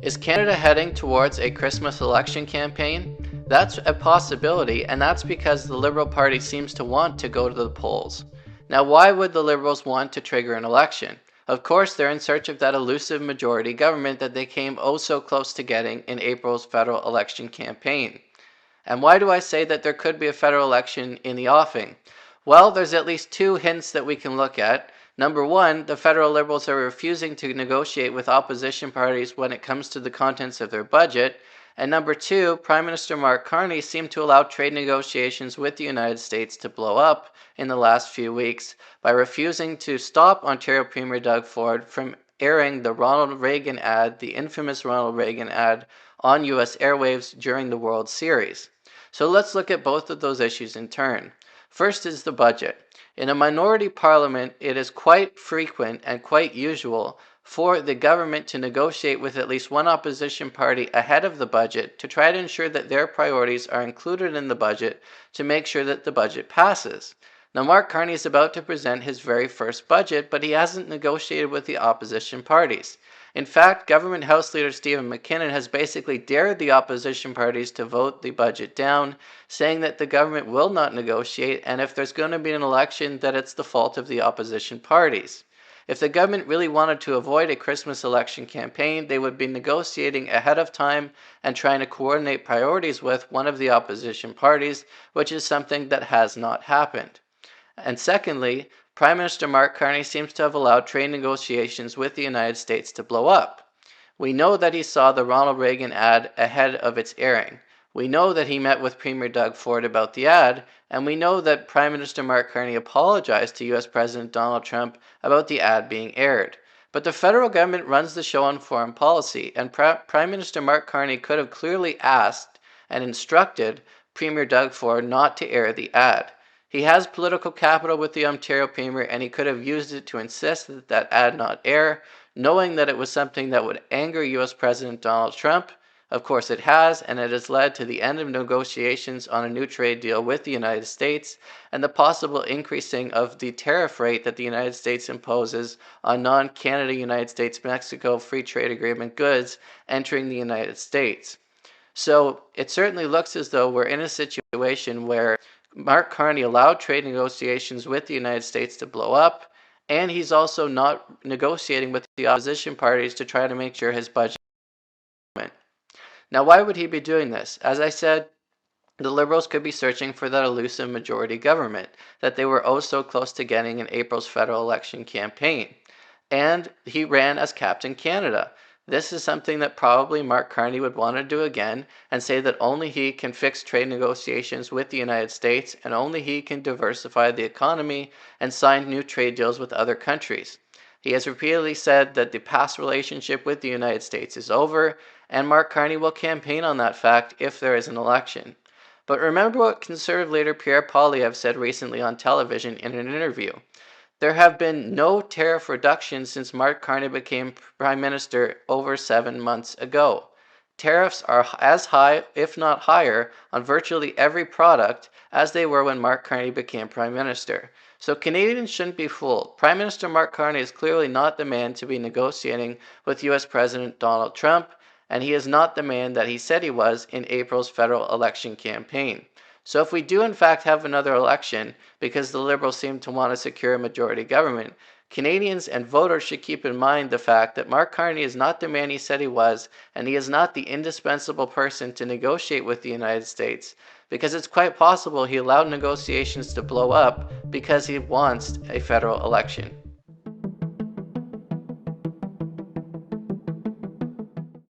Is Canada heading towards a Christmas election campaign? That's a possibility, and that's because the Liberal Party seems to want to go to the polls. Now, why would the Liberals want to trigger an election? Of course, they're in search of that elusive majority government that they came oh so close to getting in April's federal election campaign. And why do I say that there could be a federal election in the offing? Well, there's at least two hints that we can look at. Number one, the federal Liberals are refusing to negotiate with opposition parties when it comes to the contents of their budget. And number two, Prime Minister Mark Carney seemed to allow trade negotiations with the United States to blow up in the last few weeks by refusing to stop Ontario Premier Doug Ford from airing the Ronald Reagan ad, the infamous Ronald Reagan ad, on U.S. airwaves during the World Series. So let's look at both of those issues in turn. First is the budget. In a minority parliament, it is quite frequent and quite usual for the government to negotiate with at least one opposition party ahead of the budget to try to ensure that their priorities are included in the budget to make sure that the budget passes. Now, Mark Carney is about to present his very first budget, but he hasn't negotiated with the opposition parties. In fact, Government House Leader Stephen McKinnon has basically dared the opposition parties to vote the budget down, saying that the government will not negotiate, and if there's going to be an election, that it's the fault of the opposition parties. If the government really wanted to avoid a Christmas election campaign, they would be negotiating ahead of time and trying to coordinate priorities with one of the opposition parties, which is something that has not happened. And secondly, Prime Minister Mark Carney seems to have allowed trade negotiations with the United States to blow up. We know that he saw the Ronald Reagan ad ahead of its airing. We know that he met with Premier Doug Ford about the ad, and we know that Prime Minister Mark Carney apologized to US President Donald Trump about the ad being aired. But the federal government runs the show on foreign policy, and Prime Minister Mark Carney could have clearly asked and instructed Premier Doug Ford not to air the ad. He has political capital with the Ontario Premier, and he could have used it to insist that that ad not air, knowing that it was something that would anger US President Donald Trump. Of course it has, and it has led to the end of negotiations on a new trade deal with the United States and the possible increasing of the tariff rate that the United States imposes on non-Canada, United States, Mexico free trade agreement goods entering the United States. So it certainly looks as though we're in a situation where Mark Carney allowed trade negotiations with the United States to blow up, and he's also not negotiating with the opposition parties to try to make sure his budget. Now, why would he be doing this? As I said, the Liberals could be searching for that elusive majority government that they were oh so close to getting in April's federal election campaign. And he ran as Captain Canada. This is something that probably Mark Carney would want to do again and say that only he can fix trade negotiations with the United States and only he can diversify the economy and sign new trade deals with other countries. He has repeatedly said that the past relationship with the United States is over, and Mark Carney will campaign on that fact if there is an election. But remember what Conservative leader Pierre Poilievre said recently on television in an interview. There have been no tariff reductions since Mark Carney became Prime Minister over 7 months ago. Tariffs are as high, if not higher, on virtually every product as they were when Mark Carney became Prime Minister. So Canadians shouldn't be fooled. Prime Minister Mark Carney is clearly not the man to be negotiating with US President Donald Trump, and he is not the man that he said he was in April's federal election campaign. So if we do in fact have another election, because the Liberals seem to want to secure a majority government, Canadians and voters should keep in mind the fact that Mark Carney is not the man he said he was, and he is not the indispensable person to negotiate with the United States, because it's quite possible he allowed negotiations to blow up because he wants a federal election.